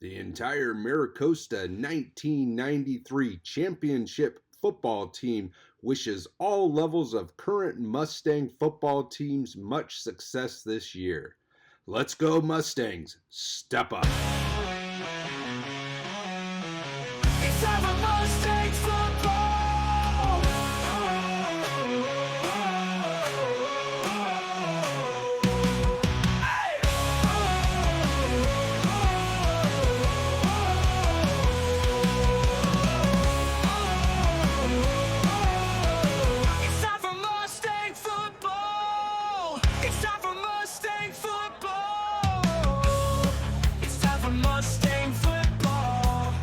The entire Maricosta 1993 championship football team wishes all levels of current Mustang football teams much success this year. Let's go Mustangs, step up. It's time for Mustangs football. It's time for Mustang football. It's time for Mustang football. It's time for Mustang football.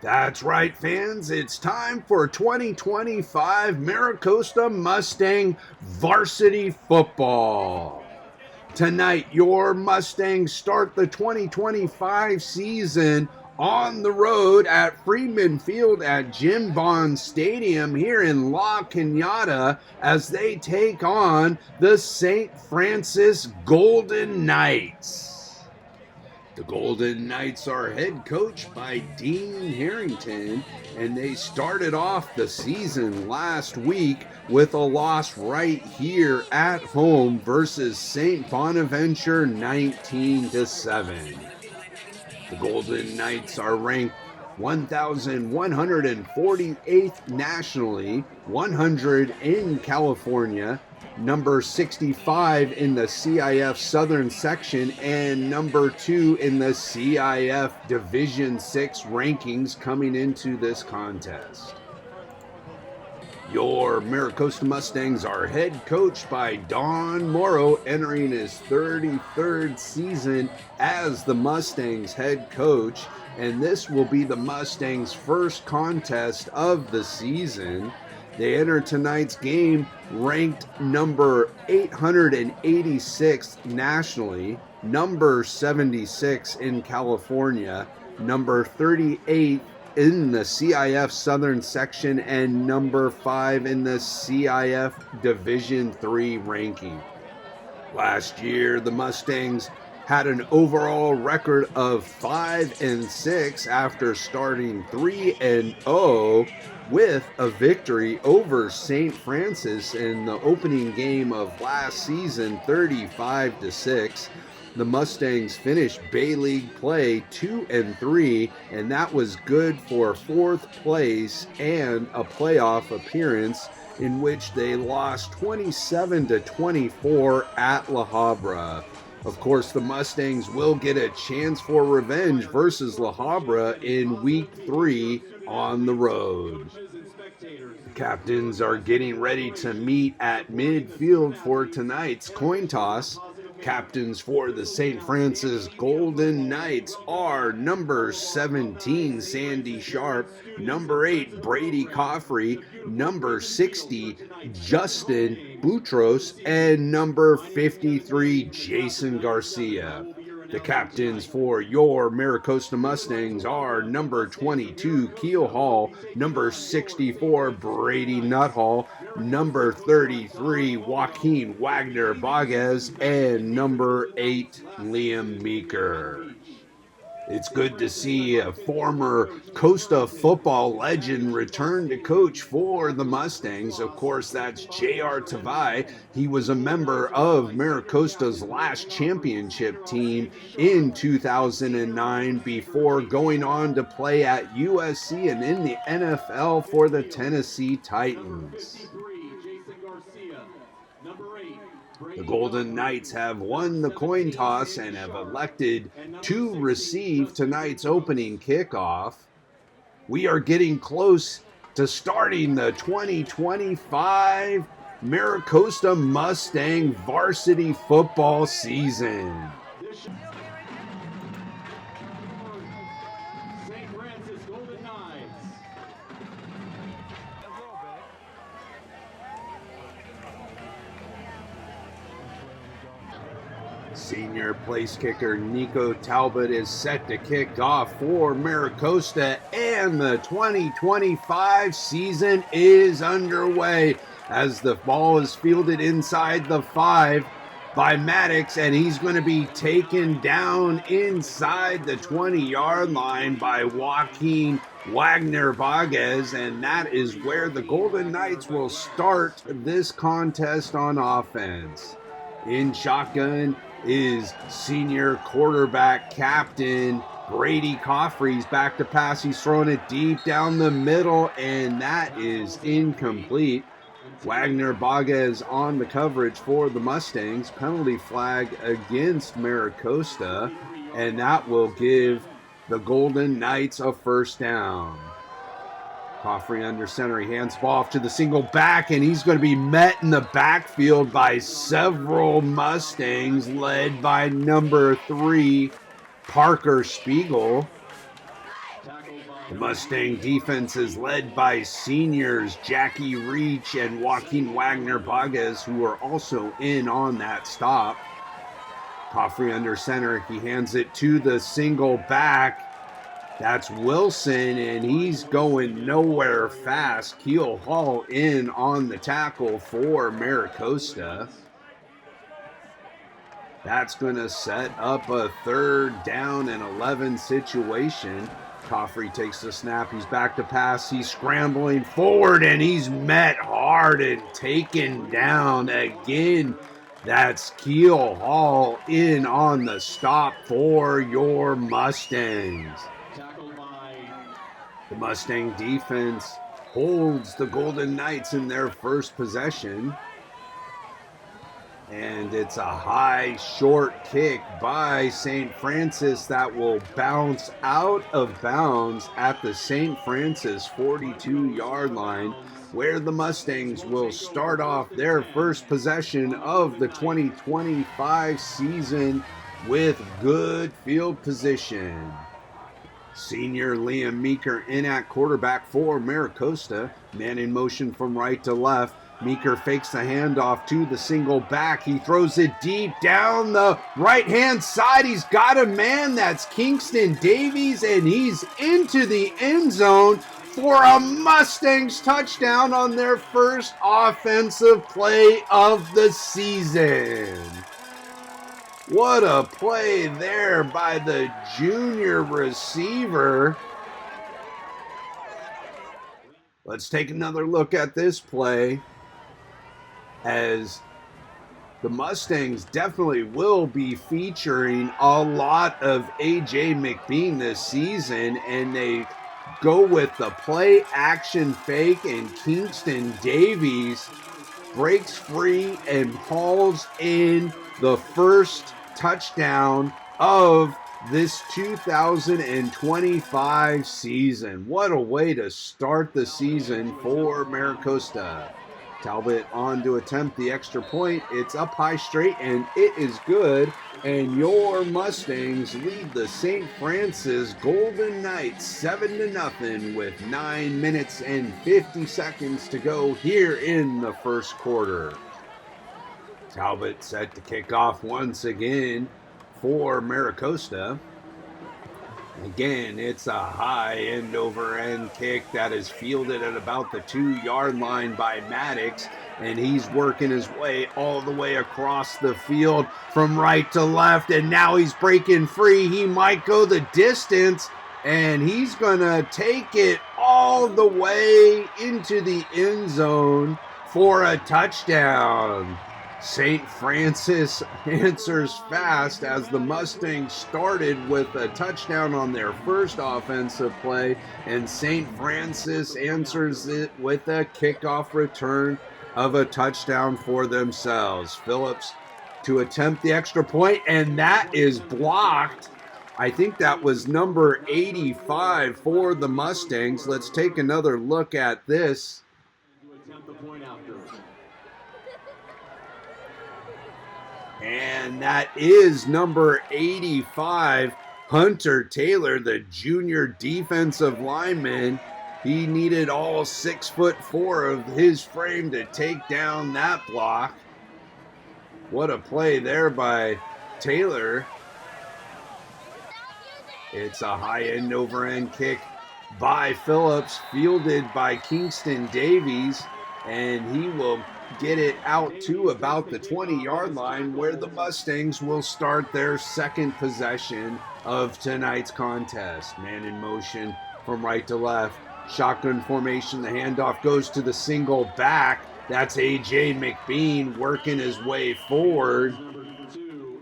That's right, fans. It's time for 2025 Maricosta Mustang varsity football. Tonight, your Mustangs start the 2025 season on the road at Freeman Field at Jim Bond Stadium here in La Cañada as they take on the St. Francis Golden Knights. The Golden Knights are head coached by Dean Harrington, and they started off the season last week with a loss right here at home versus St. Bonaventure 19-7. The Golden Knights are ranked 1,148th nationally, 100 in California, number 65 in the CIF Southern Section, and number 2 in the CIF Division 6 rankings coming into this contest. Your Maricosta Mustangs are head coached by Don Morrow, entering his 33rd season as the Mustangs head coach, and this will be the Mustangs' first contest of the season. They enter tonight's game ranked number 886th nationally, number 76 in California, number 38 in the CIF Southern Section, and number 5 in the CIF Division 3 ranking. Last year, the Mustangs had an overall record of 5-6 after starting 3-0 with a victory over St. Francis in the opening game of last season, 35-6. The Mustangs finished Bay League play 2-3, and that was good for 4th place and a playoff appearance in which they lost 27-24 at La Habra. Of course, the Mustangs will get a chance for revenge versus La Habra in Week 3 on the road. The captains are getting ready to meet at midfield for tonight's coin toss. Captains for the St. Francis Golden Knights are number 17, Sandy Sharp, number 8, Brady Coffrey, number 60, Justin Boutros, and number 53, Jason Garcia. The captains for your Maricosta Mustangs are number 22, Keel Hall, number 64, Brady Nuthall, number 33, Joaquin Wagner Baguez, and number 8, Liam Meeker. It's good to see a former Costa football legend return to coach for the Mustangs. Of course, that's J.R. Tavai. He was a member of Maricosta's last championship team in 2009 before going on to play at USC and in the NFL for the Tennessee Titans. The Golden Knights have won the coin toss and have elected to receive tonight's opening kickoff. We are getting close to starting the 2025 Maricosta Mustang varsity football season. St. Francis Golden Knights. Senior place kicker Nico Talbot is set to kick off for Maricosta, and the 2025 season is underway as the ball is fielded inside the 5. by Maddox, and he's going to be taken down inside the 20-yard line by Joaquin Wagner Baguez, and that is where the Golden Knights will start this contest on offense. In shotgun is senior quarterback captain Brady Coffrey's back to pass. He's throwing it deep down the middle, and that is incomplete. Wagner Baguez on the coverage for the Mustangs. Penalty flag against Maricosta, and that will give the Golden Knights a first down. Coffrey under center. He hands the ball off to the single back, and he's going to be met in the backfield by several Mustangs, led by number 3, Parker Spiegel. The Mustang defense is led by seniors Jackie Reach and Joaquin Wagner Baguez, who are also in on that stop. Coffrey under center. He hands it to the single back. That's Wilson, and he's going nowhere fast. Keel Hall in on the tackle for Maricosta. That's going to set up a 3rd down and 11 situation. Coffrey takes the snap. He's back to pass. He's scrambling forward, and he's met hard and taken down again. That's Keel Hall in on the stop for your Mustangs. The Mustang defense holds the Golden Knights in their first possession. And it's a high, short kick by St. Francis that will bounce out of bounds at the St. Francis 42-yard line, where the Mustangs will start off their first possession of the 2025 season with good field position. Senior Liam Meeker in at quarterback for Maricosta. Man in motion from right to left. Meeker fakes the handoff to the single back. He throws it deep down the right-hand side. He's got a man. That's Kingston Davies, and he's into the end zone for a Mustangs touchdown on their first offensive play of the season. What a play there by the junior receiver. Let's take another look at this play, as the Mustangs definitely will be featuring a lot of A.J. McBean this season, and they go with the play action fake, and Kingston Davies breaks free and hauls in the first touchdown of this 2025 season. What a way to start the season for Maricosta. Talbot on to attempt the extra point. It's up high straight, and it is good. And your Mustangs lead the St. Francis Golden Knights 7-0 with 9 minutes and 50 seconds to go here in the first quarter. Talbot set to kick off once again for Maricosta. Again, it's a high end-over-end kick that is fielded at about the 2-yard line by Maddox, and he's working his way all the way across the field from right to left, and now he's breaking free. He might go the distance, and he's going to take it all the way into the end zone for a touchdown. St. Francis answers fast, as the Mustangs started with a touchdown on their first offensive play, and St. Francis answers it with a kickoff return of a touchdown for themselves. Phillips to attempt the extra point, and that is blocked. I think that was number 85 for the Mustangs. Let's take another look at this. And that is number 85, Hunter Taylor, the junior defensive lineman. He needed all 6'4" of his frame to take down that block. What a play there by Taylor. It's a high end over end kick by Phillips, fielded by Kingston Davies, and he will get it out to about the 20-yard line, where the Mustangs will start their second possession of tonight's contest. Man in motion from right to left. Shotgun formation, the handoff goes to the single back. That's A.J. McBean working his way forward.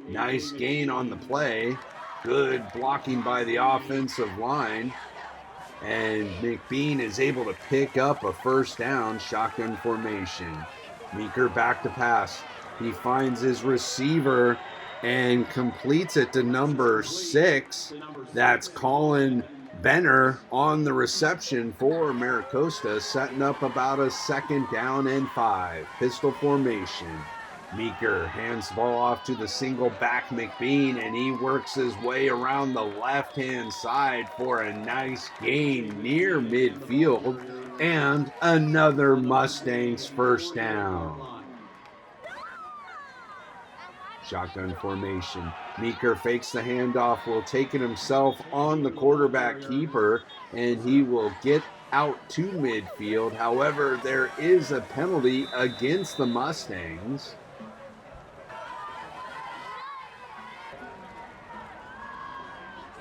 Nice gain on the play. Good blocking by the offensive line. And McBean is able to pick up a first down. Shotgun formation. Meeker back to pass. He finds his receiver and completes it to number 6. That's Colin Benner on the reception for Maricosta, setting up about a 2nd down and 5. Pistol formation. Meeker hands the ball off to the single back McBean, and he works his way around the left-hand side for a nice gain near midfield and another Mustangs first down. Shotgun formation. Meeker fakes the handoff, will take it himself on the quarterback keeper, and he will get out to midfield. However, there is a penalty against the Mustangs.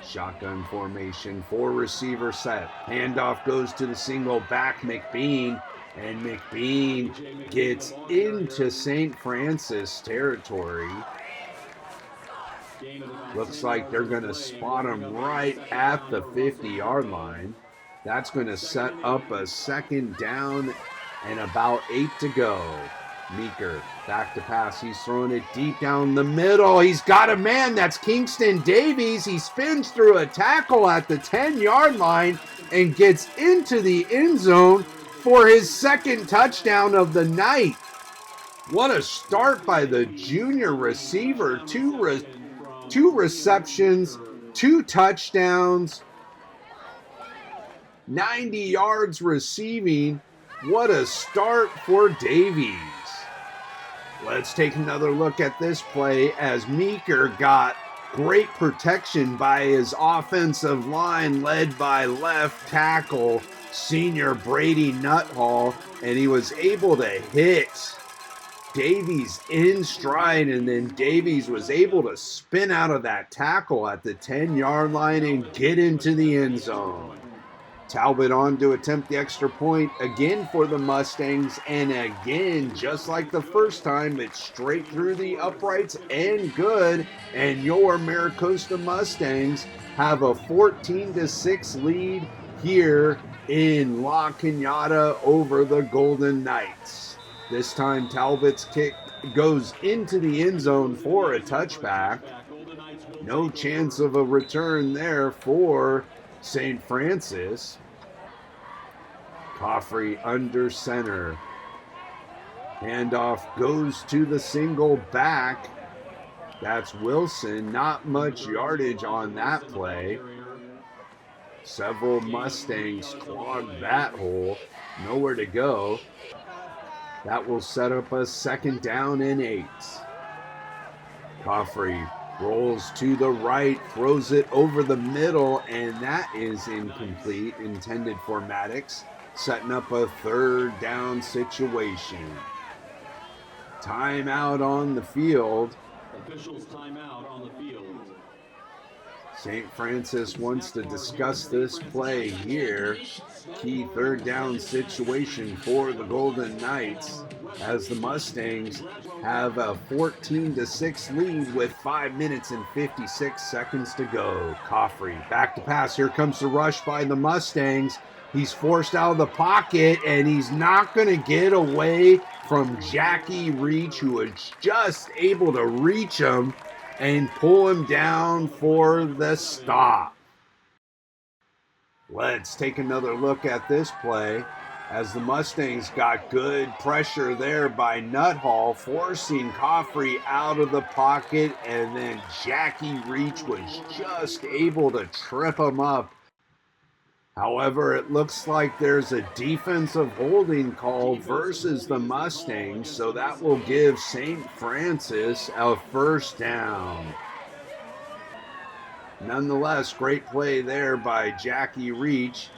Shotgun formation, 4 receiver set. Handoff goes to the single back McBean, and McBean gets into St. Francis territory. Looks like they're going to spot him right at the 50-yard line. That's going to set up a 2nd down and about 8 to go. Meeker back to pass. He's throwing it deep down the middle. He's got a man. That's Kingston Davies. He spins through a tackle at the 10-yard line and gets into the end zone for his 2nd touchdown of the night. What a start by the junior receiver. Two receptions, 2 touchdowns, 90 yards receiving. What a start for Davies. Let's take another look at this play as Meeker got great protection by his offensive line led by left tackle senior Brady Nuthall, and he was able to hit Davies in stride, and then Davies was able to spin out of that tackle at the 10-yard line and get into the end zone. Talbot on to attempt the extra point again for the Mustangs, and again, just like the first time, it's straight through the uprights and good, and your Maricosta Mustangs have a 14-6 lead here in La Cañada over the Golden Knights. This time Talbot's kick goes into the end zone for a touchback. No chance of a return there for St. Francis. Coffrey under center. Handoff goes to the single back. That's Wilson. Not much yardage on that play. Several Mustangs clogged that hole. Nowhere to go. That will set up a 2nd down and 8. Coffrey rolls to the right, throws it over the middle, and that is incomplete, intended for Maddox, setting up a 3rd down situation. Timeout on the field. Officials timeout on the field. St. Francis wants to discuss this play here. Key 3rd down situation for the Golden Knights as the Mustangs have a 14-6 lead with 5 minutes and 56 seconds to go. Coffrey back to pass. Here comes the rush by the Mustangs. He's forced out of the pocket, and he's not going to get away from Jackie Reach, who was just able to reach him and pull him down for the stop. Let's take another look at this play as the Mustangs got good pressure there by Nuthall, forcing Coffrey out of the pocket, and then Jackie Reach was just able to trip him up. However, it looks like there's a defensive holding call versus the Mustangs, so that will give St. Francis a 1st down. Nonetheless, great play there by Jackie Reach.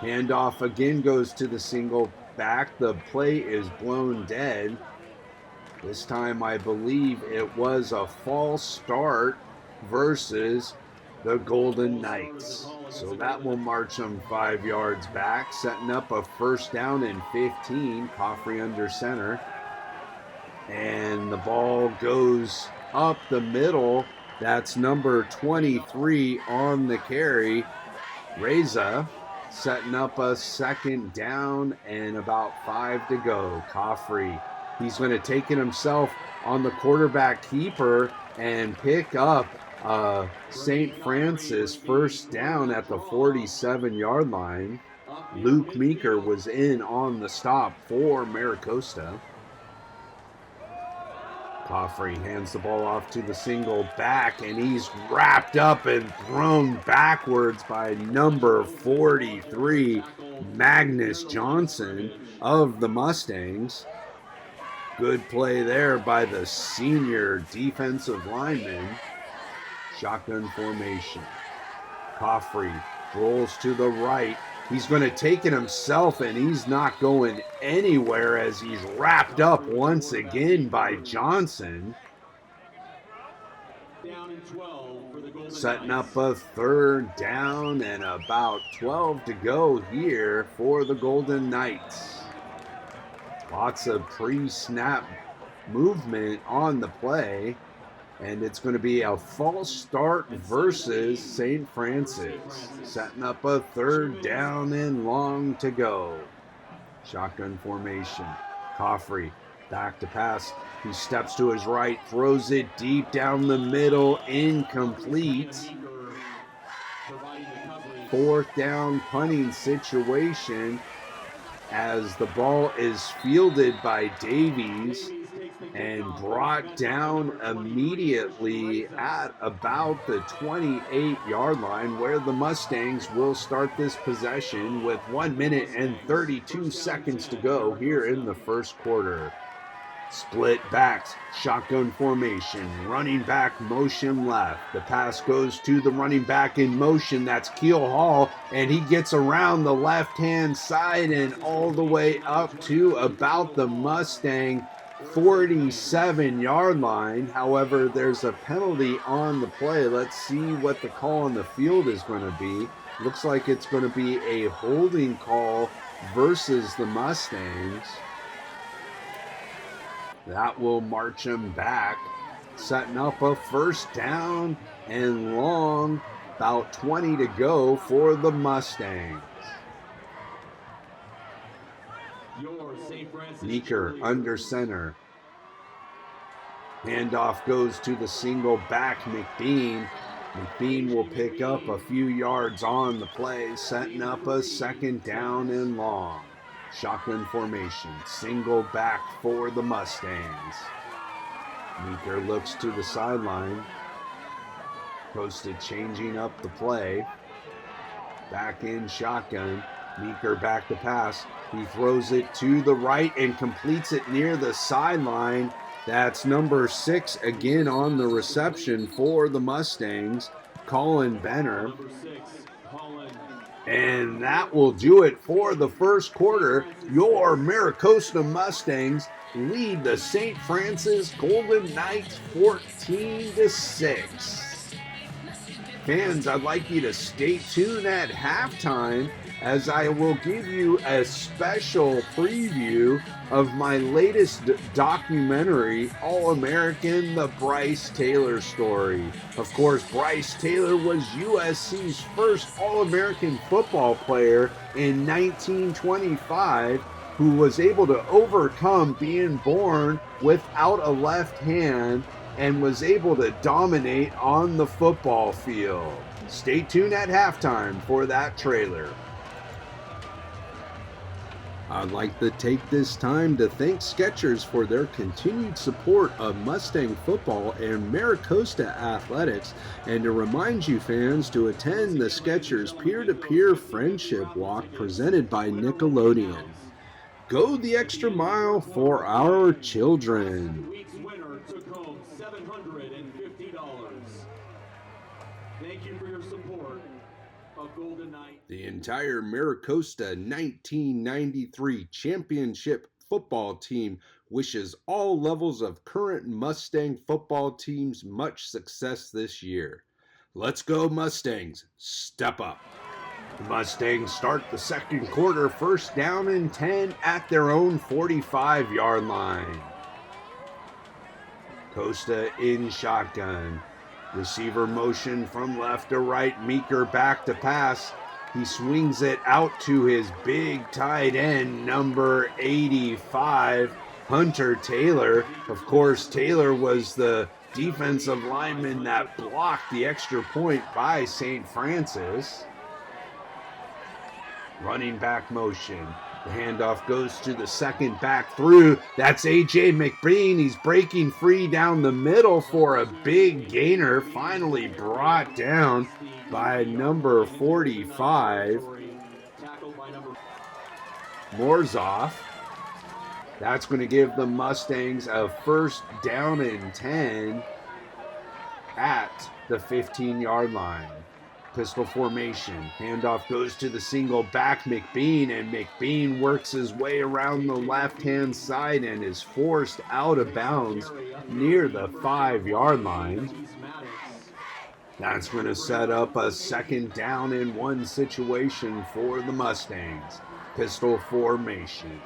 Handoff again goes to the single back. The play is blown dead. This time I believe it was a false start versus the Golden Knights. So that will march them 5 yards back, setting up a first down and 15. Coffrey under center. And the ball goes up the middle. That's number 23 on the carry. Reza setting up a second down and about 5 to go. Coffrey, he's going to take it himself on the quarterback keeper and pick up St. Francis first down at the 47-yard line. Luke Meeker was in on the stop for Maricosta. Coffrey hands the ball off to the single back, and he's wrapped up and thrown backwards by number 43, Magnus Johnson of the Mustangs. Good play there by the senior defensive lineman. Shotgun formation. Coffrey rolls to the right. He's going to take it himself, and he's not going anywhere as he's wrapped up once again by Johnson. Setting up a third down and about 12 to go here for the Golden Knights. Lots of pre-snap movement on the play. And it's going to be a false start versus St. Francis. Setting up a third down and long to go. Shotgun formation. Coffrey back to pass. He steps to his right, throws it deep down the middle, incomplete. Fourth down punting situation as the ball is fielded by Davies and brought down immediately at about the 28-yard line, where the Mustangs will start this possession with 1 minute and 32 seconds to go here in the first quarter. Split backs, shotgun formation, running back motion left. The pass goes to the running back in motion. That's Keel Hall, and he gets around the left-hand side and all the way up to about the Mustang 47-yard line. However, there's a penalty on the play. Let's see what the call on the field is going to be. Looks like it's going to be a holding call versus the Mustangs. That will march him back, setting up a first down and long, about 20 to go for the Mustangs. Meeker under center. Handoff goes to the single back, McBean. McBean will pick up a few yards on the play, setting up a second down and long. Shotgun formation, single back for the Mustangs. Meeker looks to the sideline. Posted changing up the play. Back in shotgun. Meeker back to pass. He throws it to the right and completes it near the sideline. That's number 6 again on the reception for the Mustangs, Colin Benner. And that will do it for the first quarter. Your Maricosta Mustangs lead the St. Francis Golden Knights 14-6. Fans, I'd like you to stay tuned at halftime as I will give you a special preview of my latest documentary, All-American, the Bryce Taylor story. Of course, Bryce Taylor was USC's first All-American football player in 1925, who was able to overcome being born without a left hand and was able to dominate on the football field. Stay tuned at halftime for that trailer. I'd like to take this time to thank Skechers for their continued support of Mustang football and Maricosta athletics, and to remind you fans to attend the Skechers peer-to-peer friendship walk presented by Nickelodeon. Go the extra mile for our children. Week's winner took home $750. Thank you for your support of Golden Knight. The entire Maricosta 1993 championship football team wishes all levels of current Mustang football teams much success this year. Let's go Mustangs, step up. The Mustangs start the second quarter first down and 10 at their own 45-yard line. Costa in shotgun. Receiver motion from left to right. Meeker back to pass. He swings it out to his big tight end, number 85, Hunter Taylor. Of course, Taylor was the defensive lineman that blocked the extra point by St. Francis. Running back motion. The handoff goes to the second back through. That's A.J. McBean. He's breaking free down the middle for a big gainer. Finally brought down by number 45, Morzoff. That's going to give the Mustangs a first down and 10 at the 15-yard line. Pistol formation. Handoff goes to the single back McBean, and McBean works his way around the left-hand side and is forced out of bounds near the 5-yard line. That's going to set up a second down and 1 situation for the Mustangs. Pistol formation.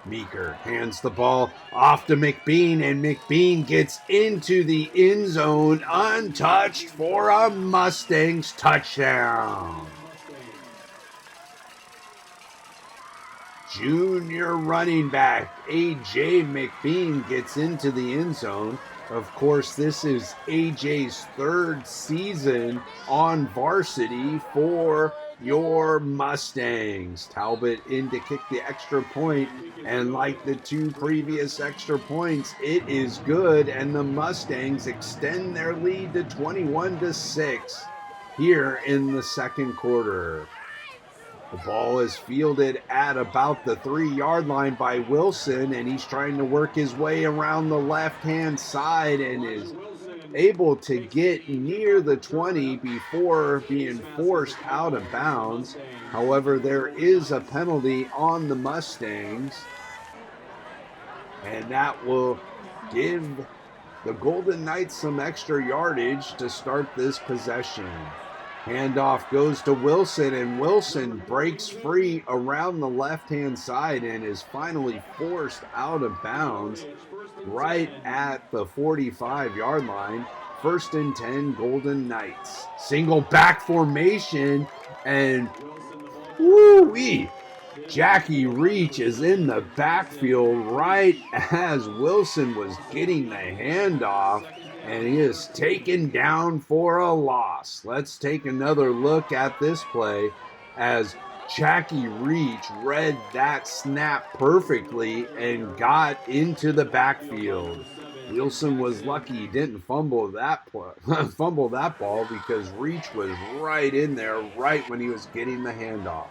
Meeker hands the ball off to McBean, and McBean gets into the end zone untouched for a Mustangs touchdown. Junior running back A.J. McBean gets into the end zone. Of course, this is A.J.'s 3rd season on varsity for your Mustangs. Talbot in to kick the extra point, and like the 2 previous extra points, it is good, and the Mustangs extend their lead to 21-6 here in the second quarter. The ball is fielded at about the 3-yard line by Wilson, and he's trying to work his way around the left-hand side and is able to get near the 20 before being forced out of bounds. However, there is a penalty on the Mustangs, and that will give the Golden Knights some extra yardage to start this possession. Handoff goes to Wilson, and Wilson breaks free around the left-hand side and is finally forced out of bounds right at the 45-yard line. 1st and 10, Golden Knights. Single back formation, and woo-wee! Jackie Reach is in the backfield right as Wilson was getting the handoff, and he is taken down for a loss. Let's take another look at this play as Jackie Reach read that snap perfectly and got into the backfield. Wilson was lucky he didn't fumble that ball because Reach was right in there right when he was getting the handoff.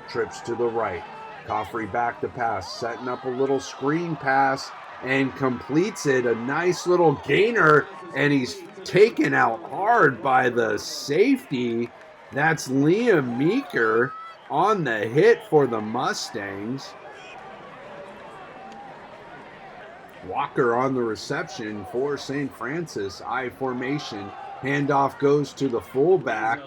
Trips to the right. Coffrey back to pass, setting up a little screen pass and completes it. A nice little gainer, and he's taken out hard by the safety. That's Liam Meeker on the hit for the Mustangs. Walker on the reception for St. Francis. I formation. Handoff goes to the fullback.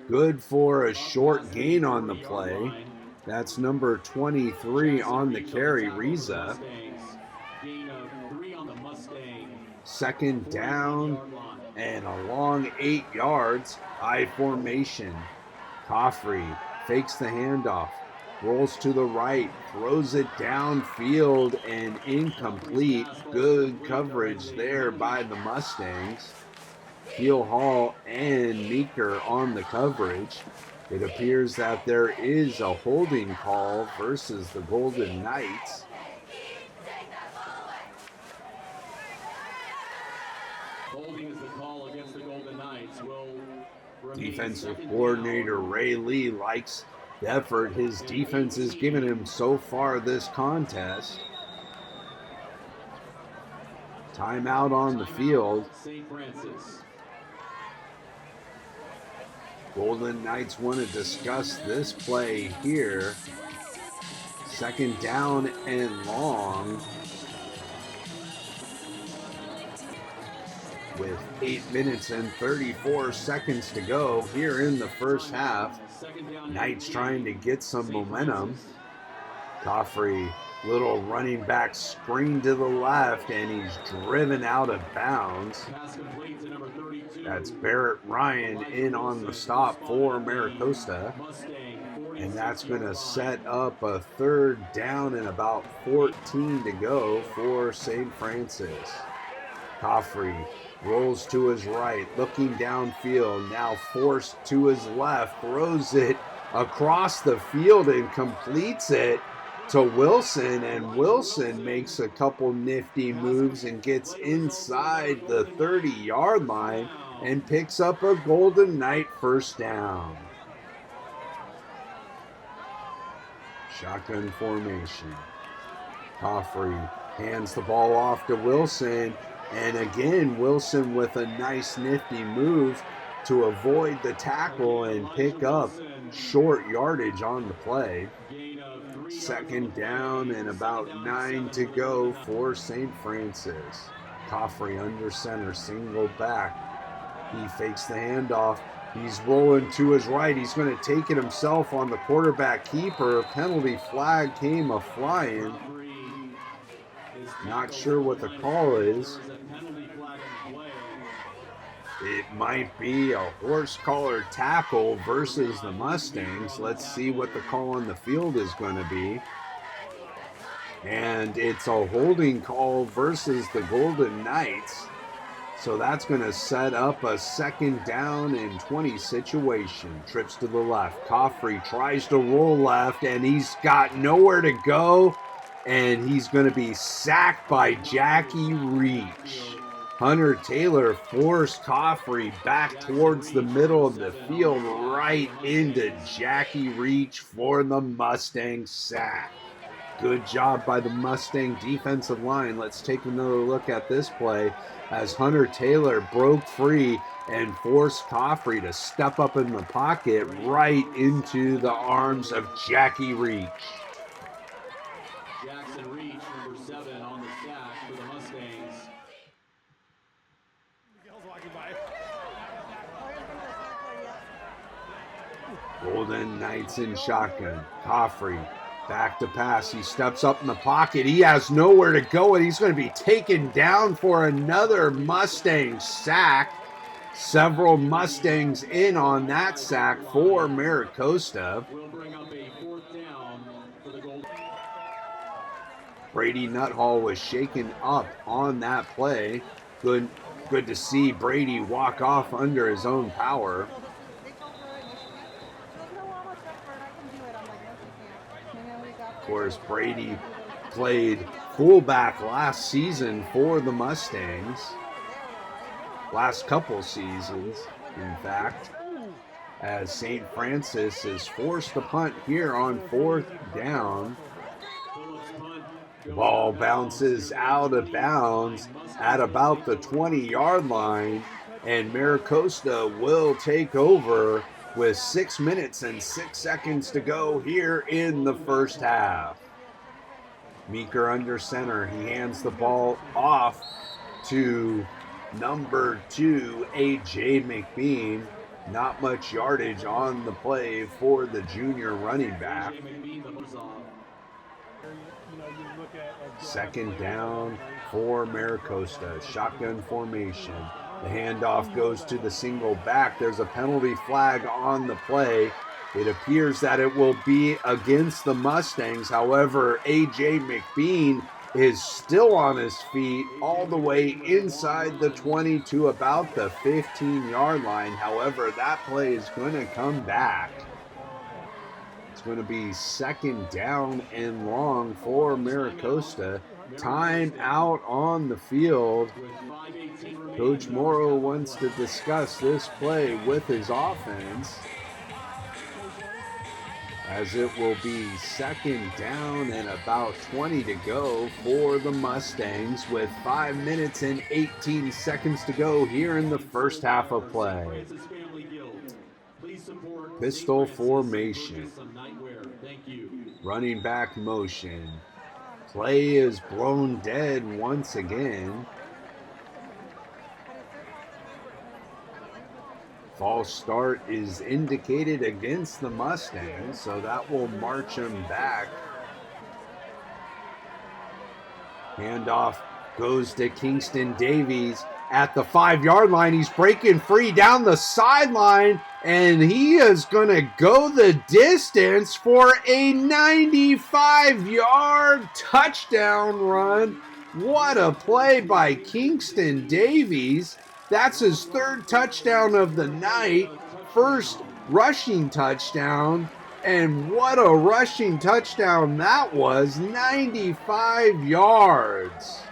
Good for a short gain on the play. That's number 23 on the carry, Riza. Second down and a long 8 yards. I formation. Coffrey fakes the handoff. Rolls to the right, throws it downfield and incomplete. Good coverage there by the Mustangs. Heel Hall and Meeker on the coverage. It appears that there is a holding call versus the Golden Knights. Holding is the call against the Golden Knights. Defensive coordinator Ray Lee likes the effort his defense has given him so far this contest. Timeout on the field. St. Francis. Golden Knights want to discuss this play here. Second down and long. With 8 minutes and 34 seconds to go here in the first half. Knights trying to get some momentum. Coffrey, little running back screen to the left, and he's driven out of bounds. That's Barrett Ryan in on the stop for Maricosta. And that's going to set up a third down and about 14 to go for St. Francis. Coffrey rolls to his right, looking downfield, now forced to his left, throws it across the field and completes it to Wilson, and Wilson makes a couple nifty moves and gets inside the 30-yard line and picks up a Golden Knight first down. Shotgun formation. Coffrey hands the ball off to Wilson, and again Wilson with a nice nifty move to avoid the tackle and pick up short yardage on the play. Second down and about 9 to go for St. Francis. Coffrey under center, single back. He fakes the handoff. He's rolling to his right. He's going to take it himself on the quarterback keeper. Penalty flag came a-flying. Not sure what the call is. It might be a horse collar tackle versus the Mustangs. Let's see what the call on the field is going to be. And it's a holding call versus the Golden Knights. So that's going to set up a second down and 20 situation. Trips to the left. Coffrey tries to roll left, and he's got nowhere to go. And he's going to be sacked by Jackie Reach. Hunter Taylor forced Coffrey back towards the middle of the field, right into Jackie Reach for the Mustang sack. Good job by the Mustang defensive line. Let's take another look at this play as Hunter Taylor broke free and forced Coffrey to step up in the pocket right into the arms of Jackie Reach. Jackson Reach, number 7 on the sack for the Mustangs. Golden Knights in shotgun. Coffrey back to pass. He steps up in the pocket. He has nowhere to go, and he's going to be taken down for another Mustang sack. Several Mustangs in on that sack for Maricosta. Will bring up a 4th down for the Golden. Brady Nuthall was shaken up on that play. Good to see Brady walk off under his own power. Of course, Brady played fullback last season for the Mustangs. Last couple seasons, in fact, as St. Francis is forced to punt here on 4th down. The ball bounces out of bounds at about the 20-yard line, and Maricosta will take over with 6 minutes and 6 seconds to go here in the first half. Meeker under center. He hands the ball off to number 2, A.J. McBean. Not much yardage on the play for the junior running back. Second down for Maricosta. Shotgun formation. The handoff goes to the single back. There's a penalty flag on the play. It appears that it will be against the Mustangs. However, A.J. McBean is still on his feet all the way inside the 20 to about the 15-yard line. However, that play is going to come back. It's going to be second down and long for Maricosta. Time out on the field. Coach Morrow wants to discuss this play with his offense, as it will be second down and about 20 to go for the Mustangs with 5 minutes and 18 seconds to go here in the first half of play. Pistol formation. Thank you. Running back motion. Play is blown dead once again. False start is indicated against the Mustangs, so that will march him back. Handoff goes to Kingston Davies at the 5-yard line. He's breaking free down the sideline, and he is going to go the distance for a 95-yard touchdown run. What a play by Kingston Davies. That's his 3rd touchdown of the night, first rushing touchdown. And what a rushing touchdown that was, 95 yards.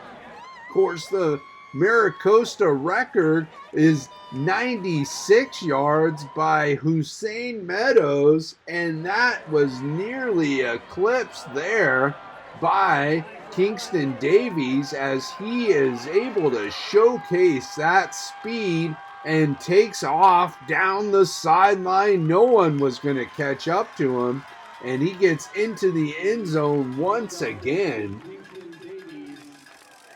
Of course, the Maricosta record is 96 yards by Hussein Meadows, and that was nearly eclipsed there by Kingston Davies as he is able to showcase that speed and takes off down the sideline. No one was going to catch up to him, and he gets into the end zone once again.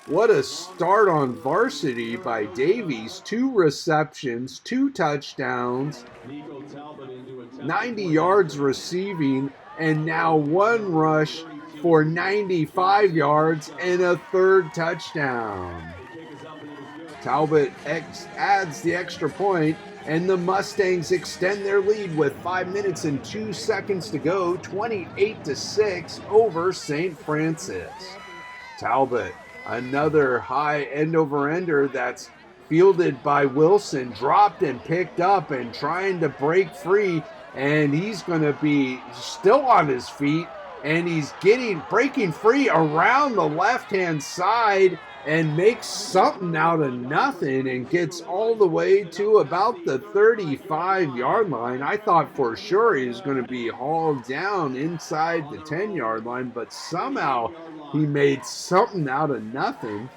What a start on varsity by Davies. 2 receptions, 2 touchdowns, 90 yards receiving, and now 1 rush for 95 yards and a 3rd touchdown. Talbot adds the extra point, and the Mustangs extend their lead with 5 minutes and 2 seconds to go, 28-6 over St. Francis. Talbot, another high end-over-ender that's fielded by Wilson, dropped and picked up and trying to break free, and he's going to be still on his feet, and he's breaking free around the left-hand side and makes something out of nothing and gets all the way to about the 35-yard line. I thought for sure he was going to be hauled down inside the 10-yard line, but somehow he made something out of nothing.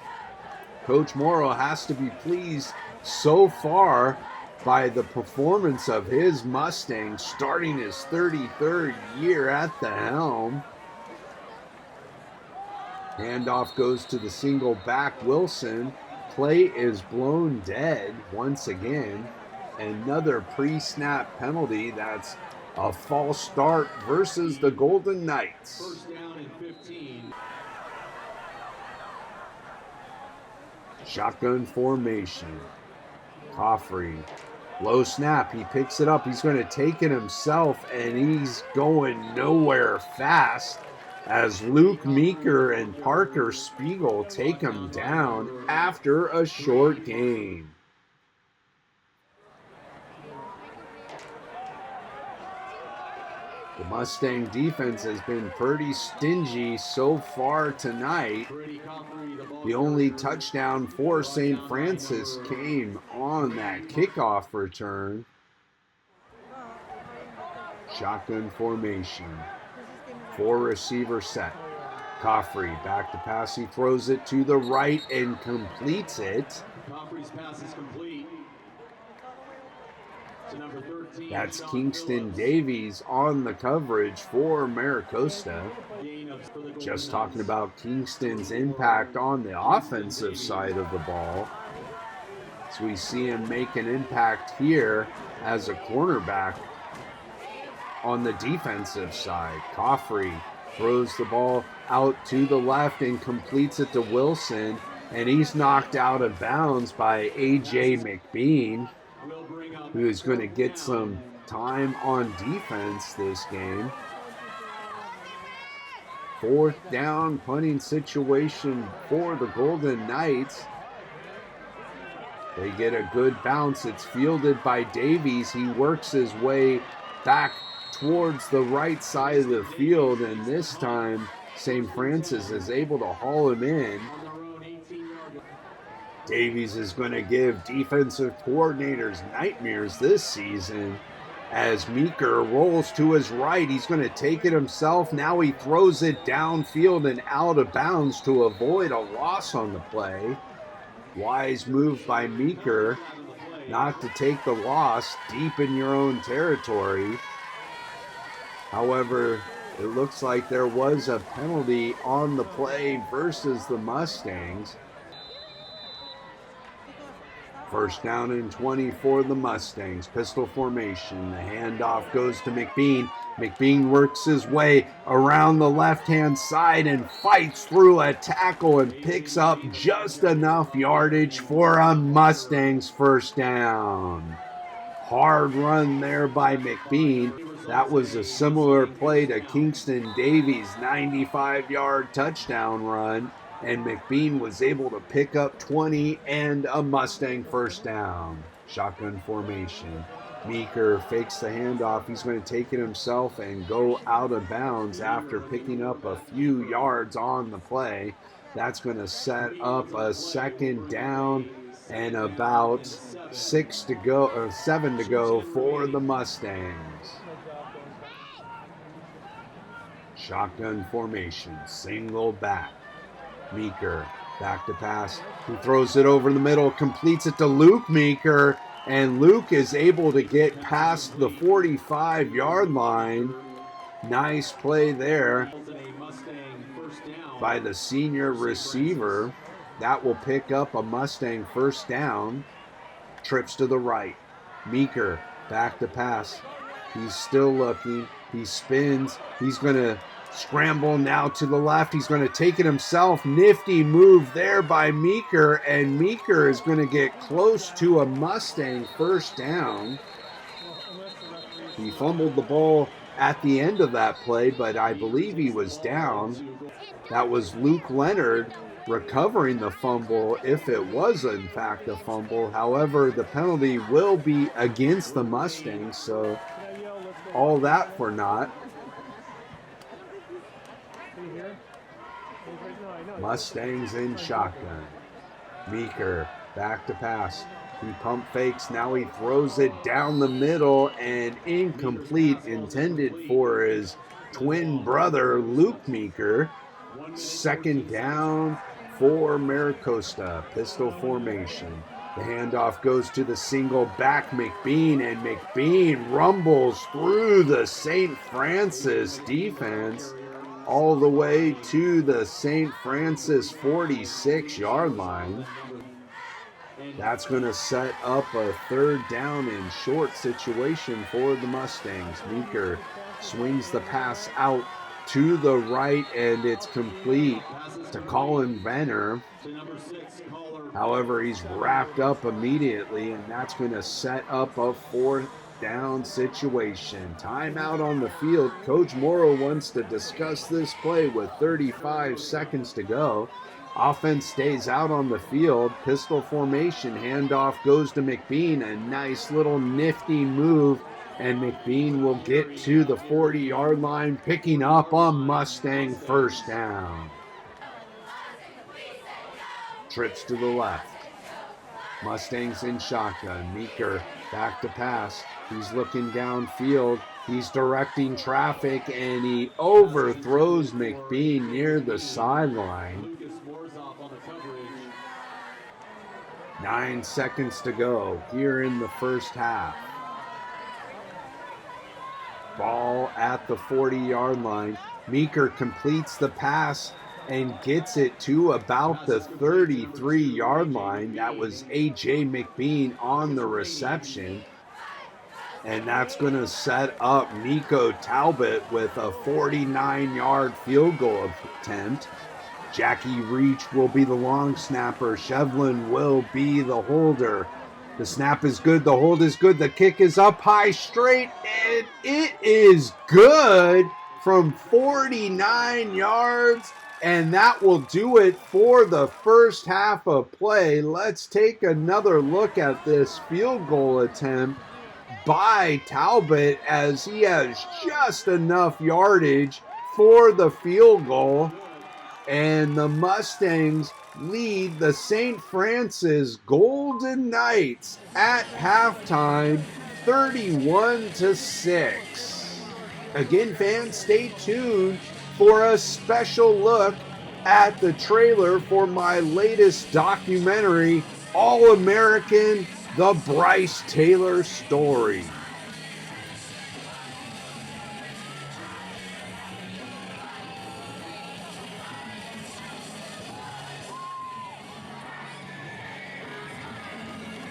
Coach Morrow has to be pleased so far by the performance of his Mustangs, starting his 33rd year at the helm. Handoff goes to the single back Wilson. Play is blown dead once again. Another pre-snap penalty. That's a false start versus the Golden Knights. First down and 15. Shotgun formation. Coffrey. Low snap. He picks it up. He's going to take it himself, and he's going nowhere fast as Luke Meeker and Parker Spiegel take him down after a short gain. The Mustang defense has been pretty stingy so far tonight. The only touchdown for St. Francis came on that kickoff return. Shotgun formation. 4-receiver set. Coffrey back to pass. He throws it to the right and completes it. Coffrey's pass is complete. To number 13. That's Kingston Davies on the coverage for Maricosta. Just talking about Kingston's impact on the offensive side of the ball. So we see him make an impact here as a cornerback on the defensive side. Coffrey throws the ball out to the left and completes it to Wilson, and he's knocked out of bounds by A.J. McBean, who is going to get some time on defense this game. 4th down punting situation for the Golden Knights. They get a good bounce. It's fielded by Davies. He works his way back towards the right side of the field, and this time St. Francis is able to haul him in. Davies is going to give defensive coordinators nightmares this season as Meeker rolls to his right. He's going to take it himself. Now he throws it downfield and out of bounds to avoid a loss on the play. Wise move by Meeker not to take the loss deep in your own territory. However, It looks like there was a penalty on the play versus the Mustangs. First down and 20 for the Mustangs. Pistol formation. The handoff goes to McBean. McBean works his way around the left-hand side and fights through a tackle and picks up just enough yardage for a Mustangs first down. Hard run there by McBean. That was a similar play to Kingston Davies' 95-yard touchdown run. And McBean was able to pick up 20 and a Mustang first down. Shotgun formation. Meeker fakes the handoff. He's going to take it himself and go out of bounds after picking up a few yards on the play. That's going to set up a second down and about 7 to go for the Mustangs. Shotgun formation. Single back. Meeker, back to pass. He throws it over the middle, completes it to Luke Meeker, and Luke is able to get past the 45-yard line. Nice play there by the senior receiver. That will pick up a Mustang first down. Trips to the right. Meeker, back to pass. He's still looking. He spins. He's going to scramble now to the left. He's going to take it himself. Nifty move there by Meeker, and Meeker is going to get close to a Mustang first down. He fumbled the ball at the end of that play, but I believe he was down. That was Luke Leonard recovering the fumble, if it was in fact a fumble. However, the penalty will be against the Mustangs, so all that for naught. Mustangs in shotgun. Meeker back to pass. He pump fakes. Now he throws it down the middle and incomplete, intended for his twin brother Luke Meeker. Second down for Maricosta. Pistol formation. The handoff goes to the single back McBean, and McBean rumbles through the St. Francis defense all the way to the St. Francis 46-yard line. That's going to set up a third down and short situation for the Mustangs. Meeker swings the pass out to the right, and it's complete to Colin Venner. However, he's wrapped up immediately, and that's going to set up a fourth down situation. Timeout on the field. Coach Morrow wants to discuss this play with 35 seconds to go. Offense stays out on the field. Pistol formation. Handoff goes to McBean. A nice little nifty move, and McBean will get to the 40-yard line, picking up a Mustang first down. Trips to the left. Mustangs in shotgun. Meeker back to pass. He's looking downfield. He's directing traffic, and he overthrows McBean near the sideline. 9 seconds to go here in the first half. Ball at the 40-yard line. Meeker completes the pass and gets it to about the 33-yard line. That was A.J. McBean on the reception. And that's going to set up Nico Talbot with a 49-yard field goal attempt. Jackie Reach will be the long snapper. Shevlin will be the holder. The snap is good. The hold is good. The kick is up high, straight, and it is good from 49 yards. And that will do it for the first half of play. Let's take another look at this field goal attempt by Talbot, as he has just enough yardage for the field goal. And the Mustangs lead the St. Francis Golden Knights at halftime 31-6. Again, fans, stay tuned for a special look at the trailer for my latest documentary, All-American, The Bryce Taylor Story.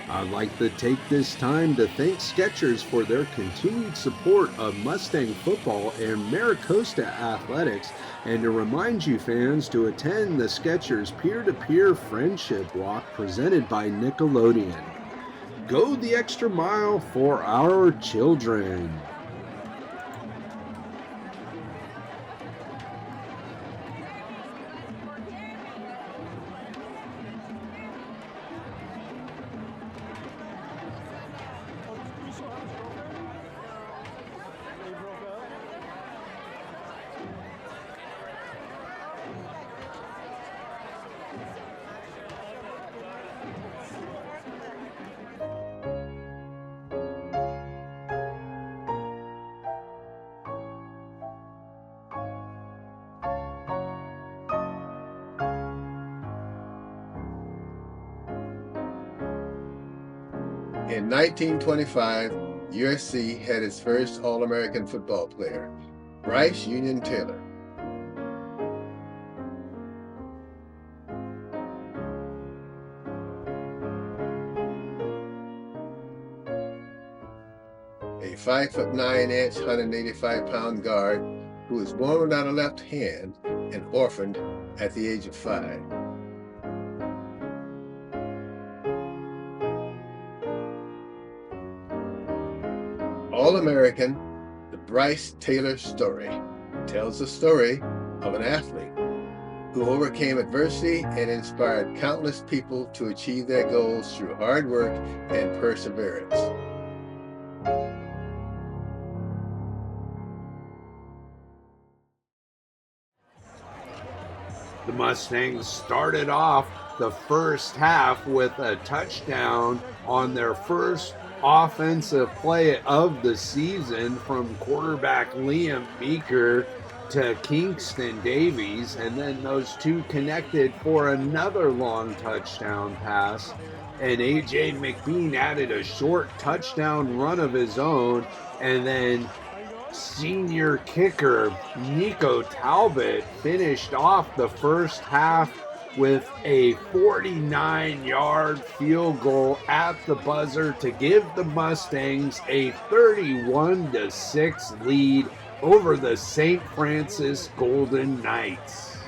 I'd like to take this time to thank Skechers for their continued support of Mustang football and Maricosta athletics, and to remind you fans to attend the Skechers peer-to-peer friendship walk presented by Nickelodeon. Go the extra mile for our children. In 1925, USC had its first All-American football player, Bryce Union Taylor. A 5'9", 185-pound guard who was born without a left hand and orphaned at the age of 5. All-American, the Bryce Taylor story tells the story of an athlete who overcame adversity and inspired countless people to achieve their goals through hard work and perseverance. The Mustangs started off the first half with a touchdown on their first offensive play of the season from quarterback Liam Meeker to Kingston Davies, and then those two connected for another long touchdown pass, and A.J. McBean added a short touchdown run of his own, and then senior kicker Nico Talbot finished off the first half with a 49-yard field goal at the buzzer to give the Mustangs a 31-6 lead over the St. Francis Golden Knights.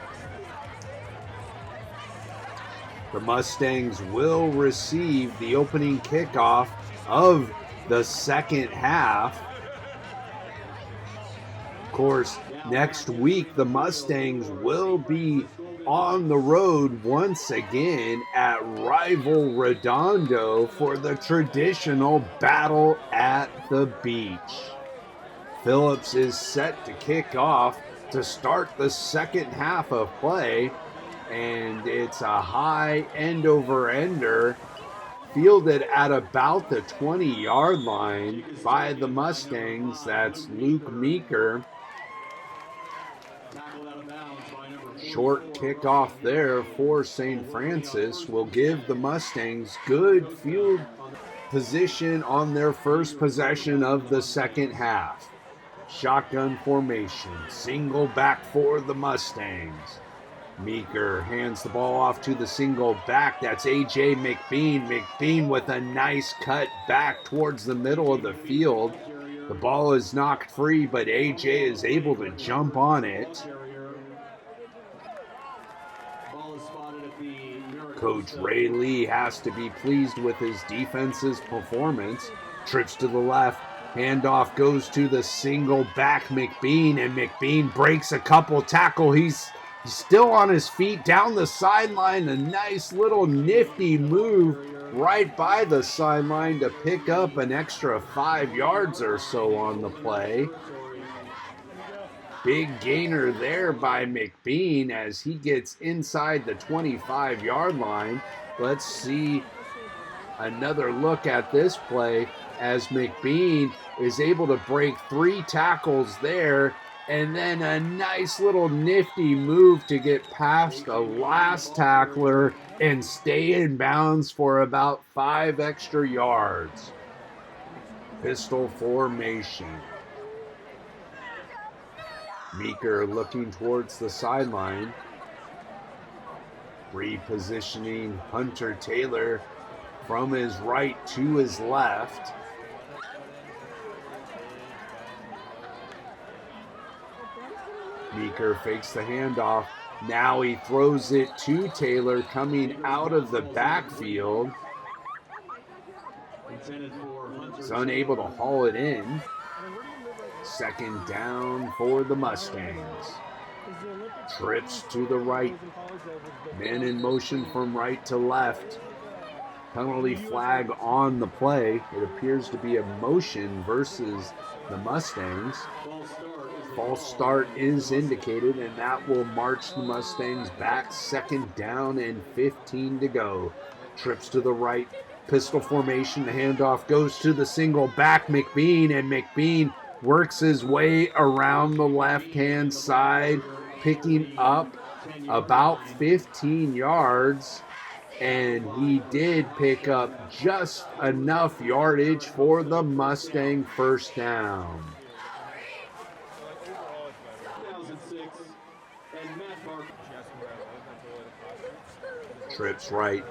The Mustangs will receive the opening kickoff of the second half. Of course, next week the Mustangs will be on the road once again at rival Redondo for the traditional Battle at the Beach. Phillips is set to kick off to start the second half of play, and it's a high end-over-ender fielded at about the 20-yard line by the Mustangs. That's Luke Meeker. Short kickoff there for St. Francis will give the Mustangs good field position on their first possession of the second half. Shotgun formation, single back for the Mustangs. Meeker hands the ball off to the single back. That's A.J. McBean. McBean with a nice cut back towards the middle of the field. The ball is knocked free, but A.J. is able to jump on it. Coach Ray Lee has to be pleased with his defense's performance. Trips to the left. Handoff goes to the single back McBean, and McBean breaks a couple tackle. He's still on his feet down the sideline. A nice little nifty move right by the sideline to pick up an extra 5 yards or so on the play. Big gainer there by McBean as he gets inside the 25-yard line. Let's see another look at this play as McBean is able to break 3 tackles there, and then a nice little nifty move to get past a last tackler and stay in bounds for about 5 extra yards. Pistol formation. Meeker looking towards the sideline. Repositioning Hunter Taylor from his right to his left. Meeker fakes the handoff. Now he throws it to Taylor coming out of the backfield. He's unable to haul it in. Second down for the Mustangs. Trips to the right. Man in motion from right to left. Penalty flag on the play. It appears to be a motion versus the Mustangs. False start is indicated, and that will march the Mustangs back. Second down and 15 to go. Trips to the right. Pistol formation. The handoff goes to the single back McBean, and McBean works his way around the left-hand side, picking up about 15 yards. And he did pick up just enough yardage for the Mustang first down. Trips right.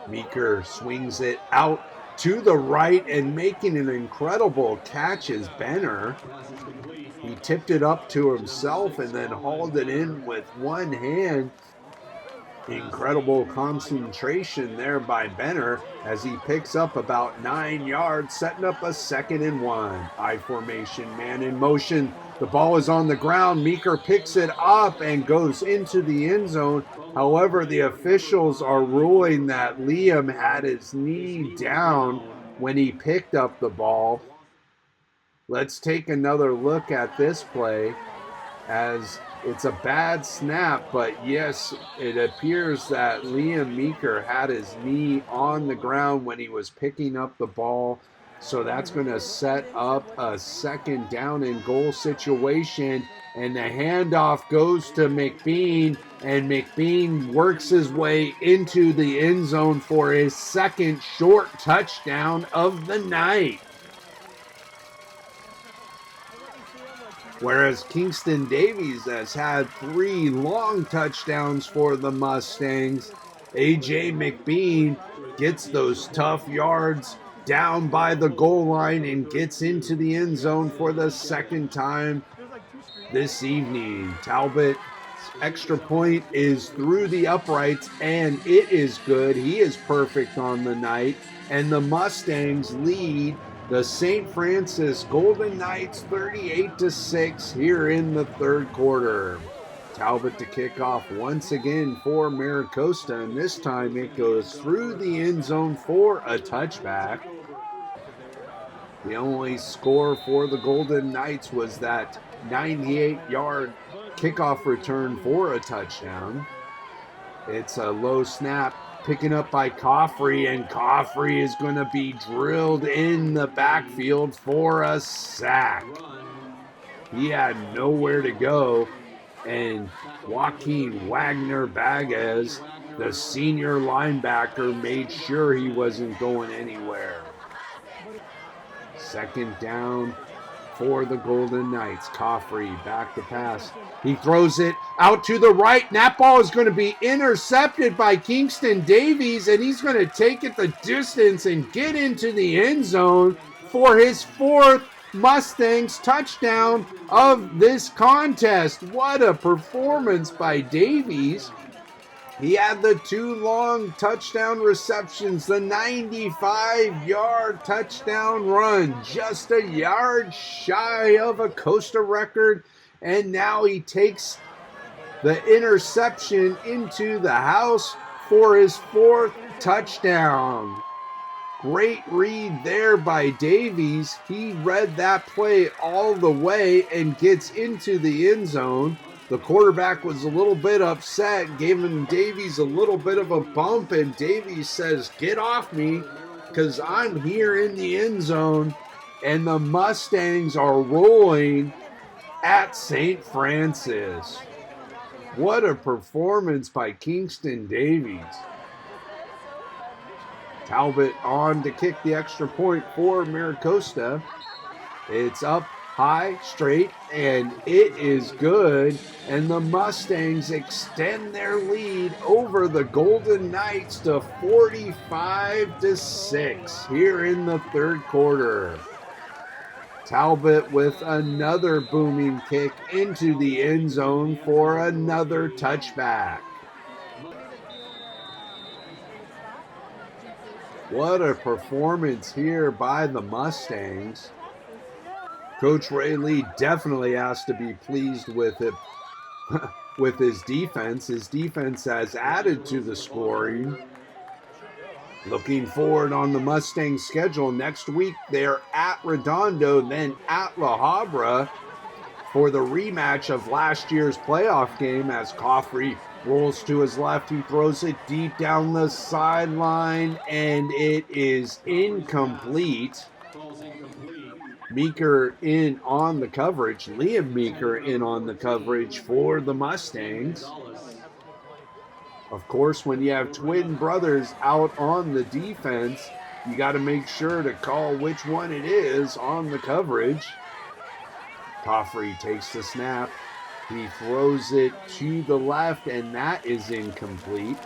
Meeker swings it out to the right, and making an incredible catch is Benner. He tipped it up to himself and then hauled it in with one hand. Incredible concentration there by Benner as he picks up about 9 yards, setting up a 2nd and 1. I formation, man in motion. The ball is on the ground. Meeker picks it up and goes into the end zone. However, the officials are ruling that Liam had his knee down when he picked up the ball. Let's take another look at this play, as it's a bad snap, but yes, it appears that Liam Meeker had his knee on the ground when he was picking up the ball. So that's going to set up a second down and goal situation. And the handoff goes to McBean, and McBean works his way into the end zone for his second short touchdown of the night. Whereas Kingston Davies has had 3 long touchdowns for the Mustangs, A.J. McBean gets those tough yards down by the goal line and gets into the end zone for the second time this evening. Talbot's extra point is through the uprights, and it is good. He is perfect on the night, and the Mustangs lead the St. Francis Golden Knights 38-6 here in the third quarter. Talbot to kick off once again for Maricosta, and this time it goes through the end zone for a touchback. The only score for the Golden Knights was that 98-yard kickoff return for a touchdown. It's a low snap, picking up by Coffrey, and Coffrey is going to be drilled in the backfield for a sack. He had nowhere to go, and Joaquin Wagner Baguez, the senior linebacker, made sure he wasn't going anywhere. Second down for the Golden Knights. Coffrey back to pass. He throws it out to the right, and that ball is going to be intercepted by Kingston Davies, and he's going to take it the distance and get into the end zone for his 4th Mustangs touchdown of this contest. What a performance by Davies. He had the 2 long touchdown receptions, the 95-yard touchdown run, just a yard shy of a Costa record, and now he takes the interception into the house for his 4th touchdown. Great read there by Davies. He read that play all the way and gets into the end zone. The quarterback was a little bit upset, gave him Davies a little bit of a bump, and Davies says, "Get off me, because I'm here in the end zone." And the Mustangs are rolling at St. Francis. What a performance by Kingston Davies. Talbot on to kick the extra point for Maricosta. It's up high, straight, and it is good. And the Mustangs extend their lead over the Golden Knights to 45-6 here in the third quarter. Talbot with another booming kick into the end zone for another touchback. What a performance here by the Mustangs. Coach Ray Lee definitely has to be pleased with it, with his defense. His defense has added to the scoring. Looking forward on the Mustangs schedule next week, they're at Redondo, then at La Habra for the rematch of last year's playoff game as Coffrey rolls to his left. He throws it deep down the sideline, and it is incomplete. Meeker in on the coverage. Liam Meeker in on the coverage for the Mustangs. Of course, when you have twin brothers out on the defense, you got to make sure to call which one it is on the coverage. Coffrey takes the snap. He throws it to the left, and that is incomplete.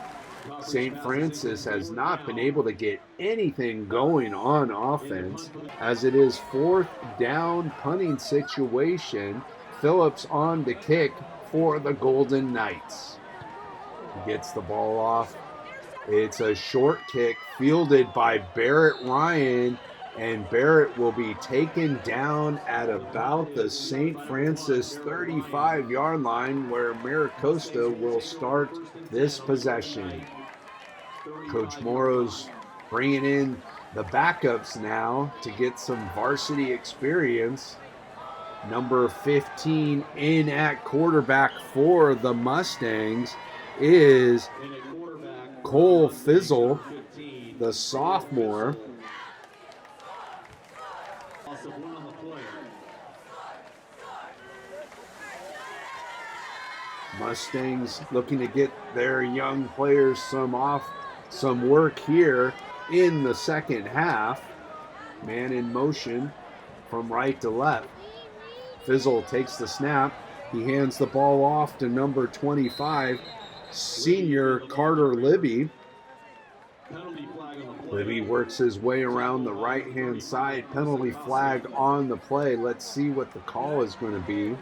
St. Francis has not been able to get anything going on offense, as it is fourth down punting situation. Phillips on to kick for the Golden Knights. He gets the ball off. It's a short kick fielded by Barrett Ryan, and Barrett will be taken down at about the St. Francis 35-yard line, where Maricosta will start this possession. Coach Morrow's bringing in the backups now to get some varsity experience. Number 15 in at quarterback for the Mustangs is Cole Fizzle, the sophomore. Mustangs looking to get their young players some work here in the second half. Man in motion from right to left. Fizzle takes the snap. He hands the ball off to number 25, senior Carter Libby. Libby works his way around the right-hand side. Penalty flag on the play. Let's see what the call is going to be.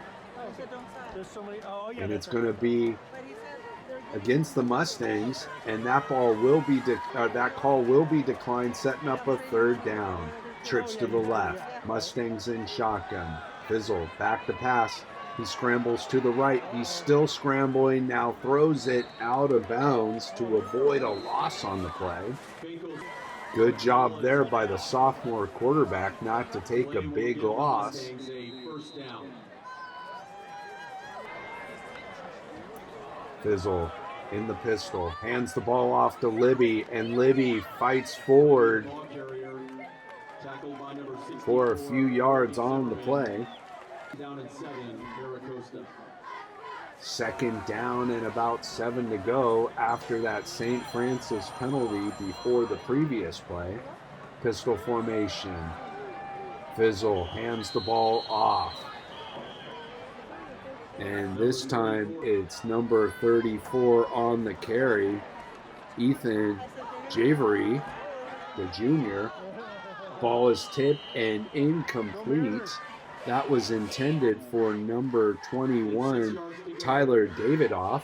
And it's going to be against the Mustangs, and that call will be declined, setting up a third down. Trips to the left. Mustangs in shotgun. Fizzle back to pass. He scrambles to the right. He's still scrambling. Now throws it out of bounds to avoid a loss on the play. Good job there by the sophomore quarterback not to take a big loss. Fizzle in the pistol, hands the ball off to Libby, and Libby fights forward for a few yards on the play. Second down and about 7 to go after that St. Francis penalty before the previous play. Pistol formation. Fizzle hands the ball off. And this time it's number 34 on the carry, Ethan Javery, the junior. Ball is tipped and incomplete. That was intended for number 21, Tyler Davidoff.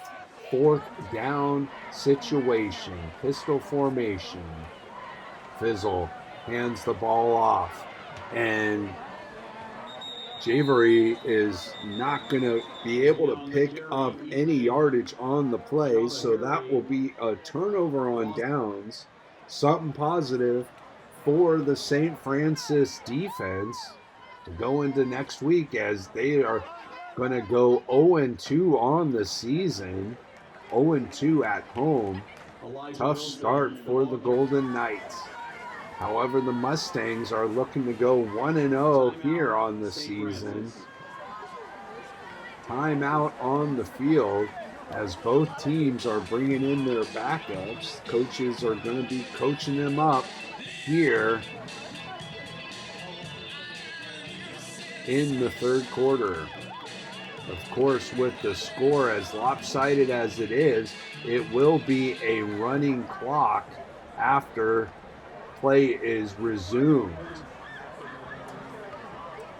Fourth down situation, pistol formation. Fizzle hands the ball off, and Javery is not going to be able to pick up any yardage on the play, so that will be a turnover on downs. Something positive for the St. Francis defense to go into next week, as they are going to go 0-2 on the season, 0-2 at home. Tough start for the Golden Knights. However, the Mustangs are looking to go 1-0 here on the season. Timeout on the field as both teams are bringing in their backups. Coaches are going to be coaching them up here. in the third quarter. Of course, with the score as lopsided as it is, it will be a running clock after play is resumed.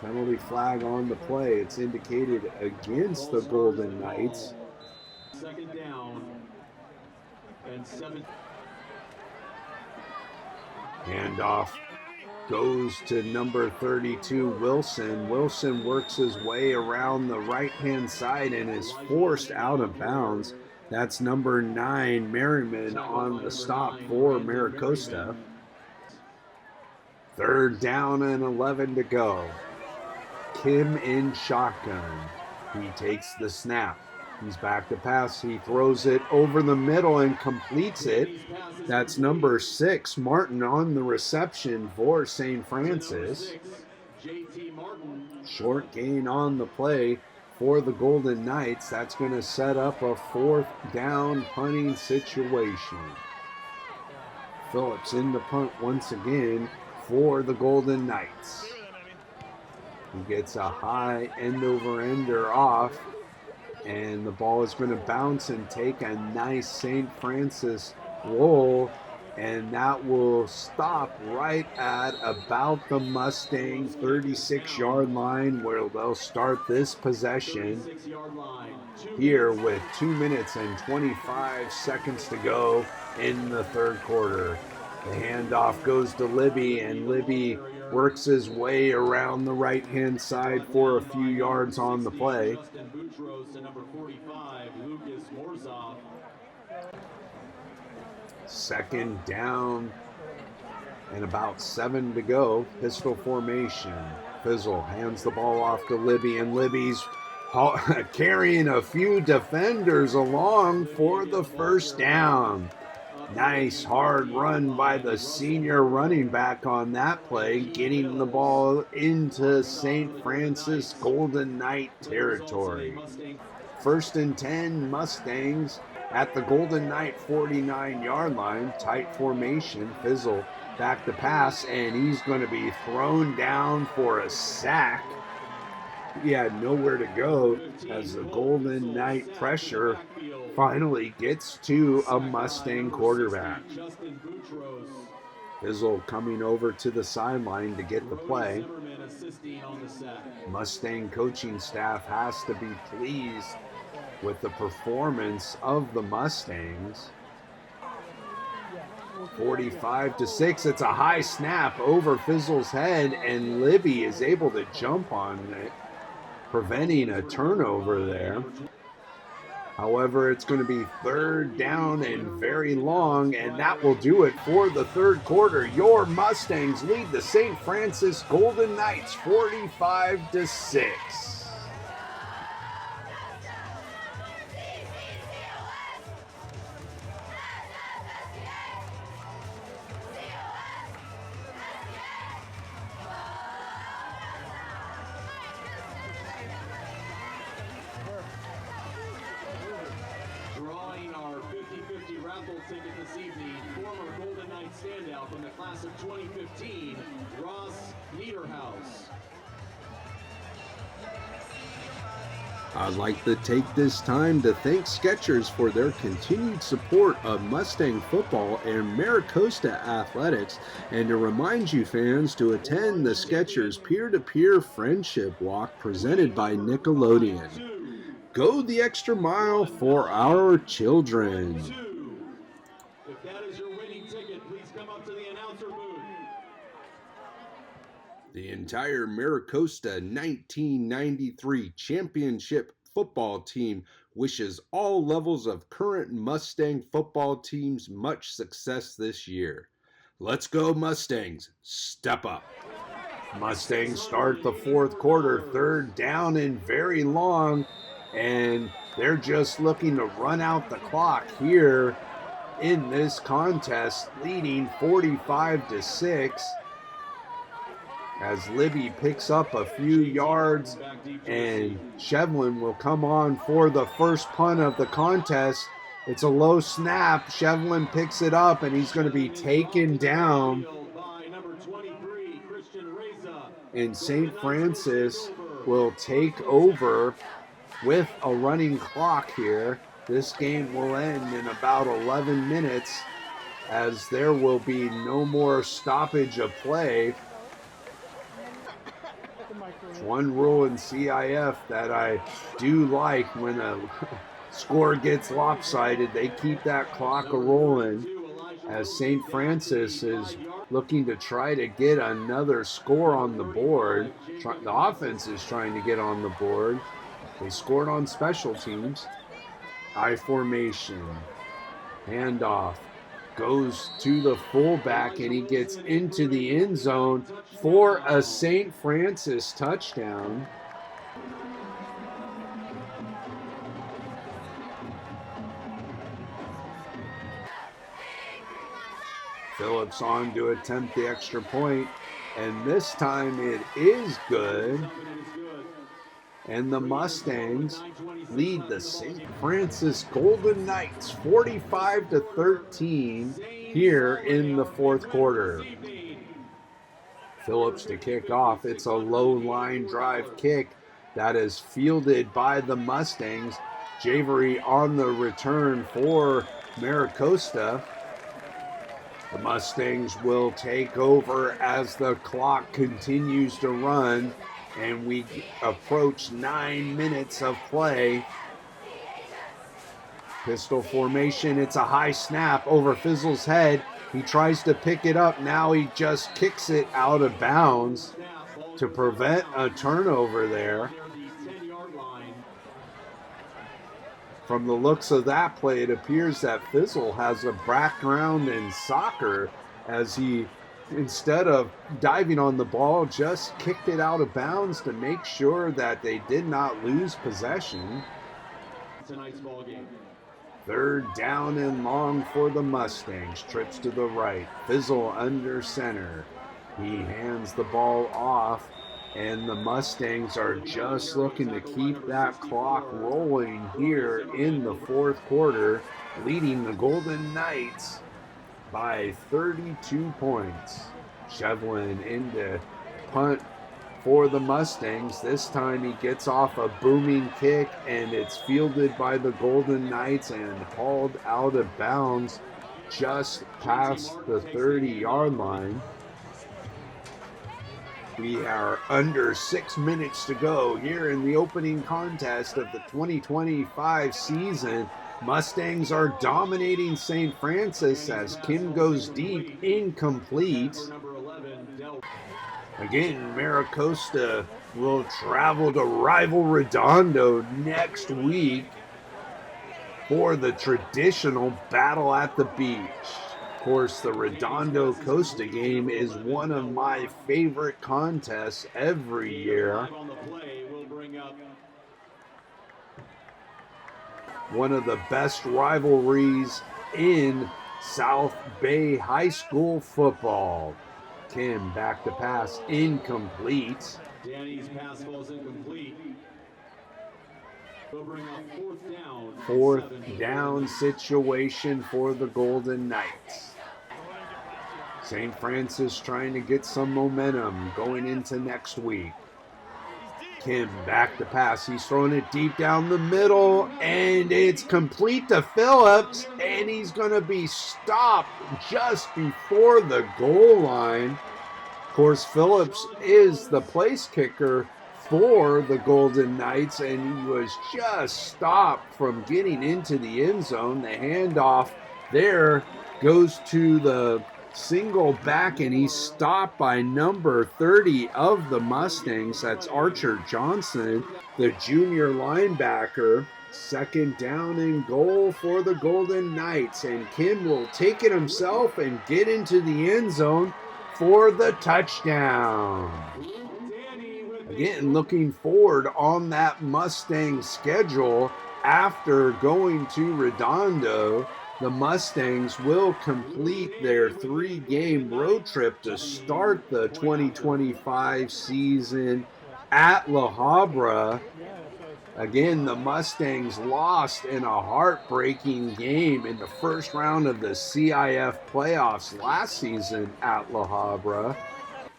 Penalty flag on the play. It's indicated against the Golden Knights. Second down and 7. Handoff goes to number 32, Wilson. Wilson works his way around the right-hand side and is forced out of bounds. That's number 9, Merriman, on the stop for Maricosta. Third down and 11 to go. Kim in shotgun. He takes the snap. He's back to pass. He throws it over the middle and completes it. That's number 6, Martin, on the reception for St. Francis. Short gain on the play for the Golden Knights. That's going to set up a fourth down punting situation. Phillips in the punt once again for the Golden Knights. He gets a high end-over-ender off, and the ball is going to bounce and take a nice St. Francis roll, and that will stop right at about the Mustang 36-yard line, where they'll start this possession here with 2 minutes and 25 seconds to go in the third quarter. The handoff goes to Libby, and Libby works his way around the right-hand side for a few yards on the play. Second down and about 7 to go. Pistol formation. Fizzle hands the ball off to Libby, and Libby's carrying a few defenders along for the first down. Nice hard run by the senior running back on that play, getting the ball into St. Francis Golden Knight territory. First and 10, Mustangs at the Golden Knight 49-yard line. Tight formation. Fizzle back to pass, and he's going to be thrown down for a sack. He had nowhere to go as the Golden Knight pressure finally gets to a Mustang quarterback. Fizzle coming over to the sideline to get the play. Mustang coaching staff has to be pleased with the performance of the Mustangs. 45-6, it's a high snap over Fizzle's head, and Libby is able to jump on it, preventing a turnover there. However, it's going to be third down and very long, and that will do it for the third quarter. Your Mustangs lead the St. Francis Golden Knights 45-6. Ticket this evening, former Golden Knights standout from the class of 2015, Ross Niederhaus. I'd like to take this time to thank Skechers for their continued support of Mustang football and Maricosta athletics, and to remind you fans to attend the Skechers peer-to-peer friendship walk presented by Nickelodeon. Go the extra mile for our children. If that is your winning ticket, please come up to the announcer booth. The entire Maricosta 1993 championship football team wishes all levels of current Mustang football teams much success this year. Let's go Mustangs, step up. Mustangs start the fourth quarter, third down and very long, and they're just looking to run out the clock here in this contest, leading 45-6. As Libby picks up a few yards, and Shevlin will come on for the first punt of the contest. It's a low snap. Shevlin picks it up, and he's going to be taken down and St. Francis will take over with a running clock here. This game will end in about 11 minutes as there will be no more stoppage of play. It's one rule in CIF that I do like: when a score gets lopsided, they keep that clock a-rolling, as St. Francis is looking to try to get another score on the board. The offense is trying to get on the board. They scored on special teams. I formation. Handoff. Goes to the fullback, and he gets into the end zone for a St. Francis touchdown. Phillips on to attempt the extra point, and this time it is good. And the Mustangs lead the St. Francis Golden Knights 45-13 here in the fourth quarter. Phillips to kick off. It's a low line drive kick that is fielded by the Mustangs. Javery on the return for Maricosta. The Mustangs will take over as the clock continues to run, and we approach 9 minutes of play. Pistol formation. It's a high snap over Fizzle's head. He tries to pick it up. Now he just kicks it out of bounds to prevent a turnover there. From the looks of that play, it appears that Fizzle has a background in soccer, as he, instead of diving on the ball, just kicked it out of bounds to make sure that they did not lose possession. Tonight's ball game. Third down and long for the Mustangs. Trips to the right. Fizzle under center. He hands the ball off, and the Mustangs are just looking to keep that clock rolling here in the fourth quarter, leading the Golden Knights by 32 points. Shevlin into punt for the Mustangs. This time he gets off a booming kick, and it's fielded by the Golden Knights and hauled out of bounds just past the 30-yard line. We are under 6 minutes to go here in the opening contest of the 2025 season. Mustangs are dominating St. Francis as Kim goes deep, incomplete. Again, Maricosta will travel to rival Redondo next week for the traditional Battle at the Beach. Of course, the Redondo Costa game is one of my favorite contests every year. One of the best rivalries in South Bay High School football. Kim back to pass, incomplete. Danny's pass falls incomplete. They'll bring up fourth down situation for the Golden Knights. St. Francis trying to get some momentum going into next week. Kim back to pass. He's throwing it deep down the middle, and it's complete to Phillips, and he's going to be stopped just before the goal line. Of course, Phillips is the place kicker for the Golden Knights, and he was just stopped from getting into the end zone. The handoff there goes to the single back, and he's stopped by number 30 of the Mustangs. That's Archer Johnson, the junior linebacker. Second down and goal for the Golden Knights, and Kim will take it himself and get into the end zone for the touchdown. Again, looking forward on that Mustang schedule. After going to Redondo, the Mustangs will complete their 3-game road trip to start the 2025 season at La Habra. Again, the Mustangs lost in a heartbreaking game in the first round of the CIF playoffs last season at La Habra.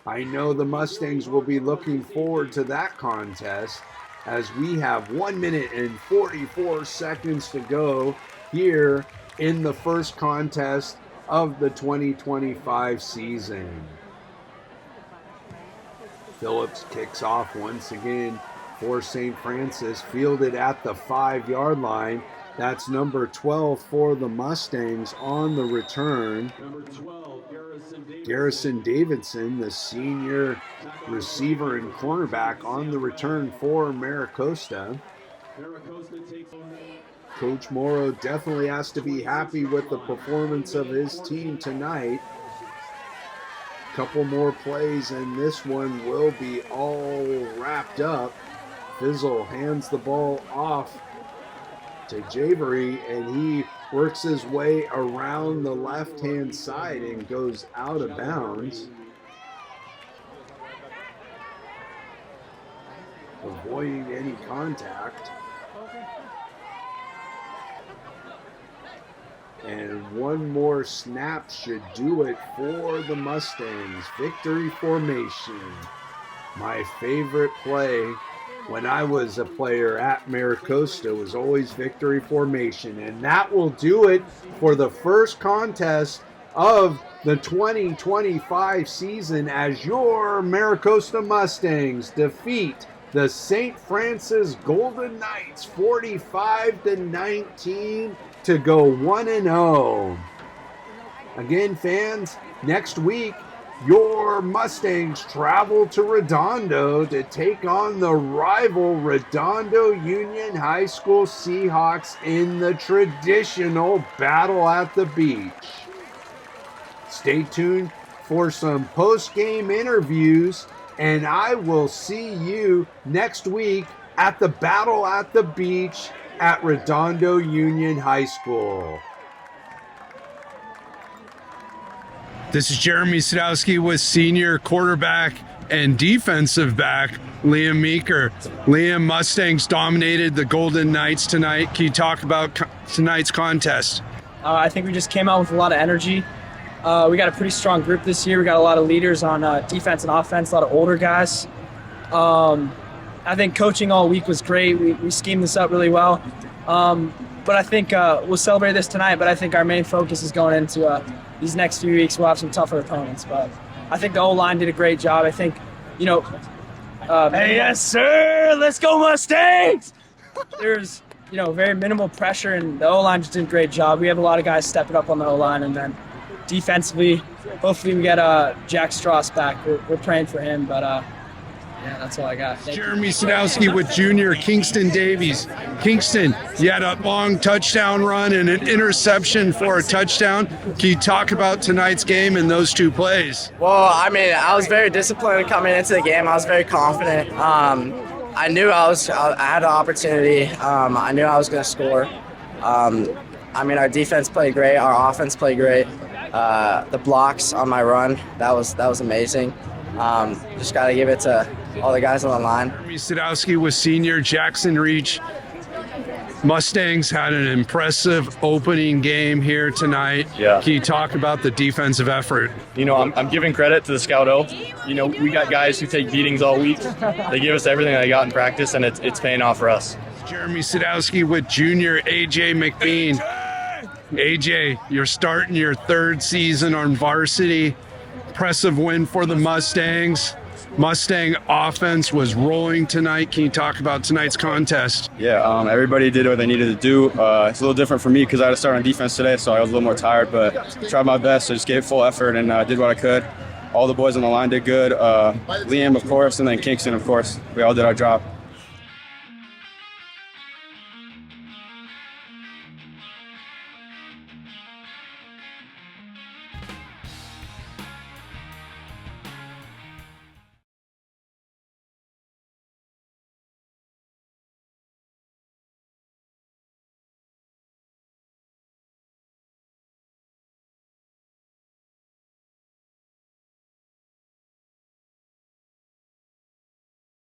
I know the Mustangs will be looking forward to that contest as we have 1 minute and 44 seconds to go here in the first contest of the 2025 season. Phillips kicks off once again for St. Francis, fielded at the 5-yard line. That's number 12 for the Mustangs on the return. Number 12, Garrison Davidson, the senior receiver and cornerback on the return for Maricosta. Coach Morrow definitely has to be happy with the performance of his team tonight. Couple more plays and this one will be all wrapped up. Fizzle hands the ball off to Javery, and he works his way around the left-hand side and goes out of bounds, avoiding any contact. And one more snap should do it for the Mustangs. Victory formation. My favorite play when I was a player at Maricosta was always victory formation. And that will do it for the first contest of the 2025 season as your Maricosta Mustangs defeat the St. Francis Golden Knights 45-19 to go 1-0. Again, fans, next week, your Mustangs travel to Redondo to take on the rival Redondo Union High School Seahawks in the traditional Battle at the Beach. Stay tuned for some post-game interviews, and I will see you next week at the Battle at the Beach at Redondo Union High School. This is Jeremy Sadowski with senior quarterback and defensive back Liam Meeker. Liam, Mustangs dominated the Golden Knights tonight. Can you talk about tonight's contest? I think we just came out with a lot of energy. We got a pretty strong group this year. We got a lot of leaders on defense and offense, a lot of older guys. I think coaching all week was great. We schemed this up really well. But I think we'll celebrate this tonight, but I think our main focus is going into these next few weeks. We'll have some tougher opponents, but I think the O-line did a great job. I think, hey, yes, sir! Let's go Mustangs! There's, very minimal pressure, and the O-line just did a great job. We have a lot of guys stepping up on the O-line, and then defensively, hopefully we get Jack Strauss back. We're praying for him, but yeah, that's all I got. Jeremy Sadowski with junior Kingston Davies. Kingston, you had a long touchdown run and an interception for a touchdown. Can you talk about tonight's game and those two plays? Well, I was very disciplined coming into the game. I was very confident. I knew I had an opportunity. I knew I was going to score. Our defense played great. Our offense played great. The blocks on my run, that was amazing. Just got to give it to all the guys on the line. Jeremy Sadowski with senior Jackson Reach. Mustangs had an impressive opening game here tonight. Yeah. Can you talk about the defensive effort? I'm giving credit to the Scout O. We got guys who take beatings all week. They give us everything they got in practice, and it's paying off for us. Jeremy Sadowski with junior AJ McBean. AJ, you're starting your third season on varsity. Impressive win for the Mustangs. Mustang offense was rolling tonight. Can you talk about tonight's contest? Yeah, everybody did what they needed to do. It's a little different for me because I had to start on defense today, so I was a little more tired, but tried my best. I just gave full effort and did what I could. All the boys on the line did good. Liam, of course, and then Kingston, of course. We all did our job.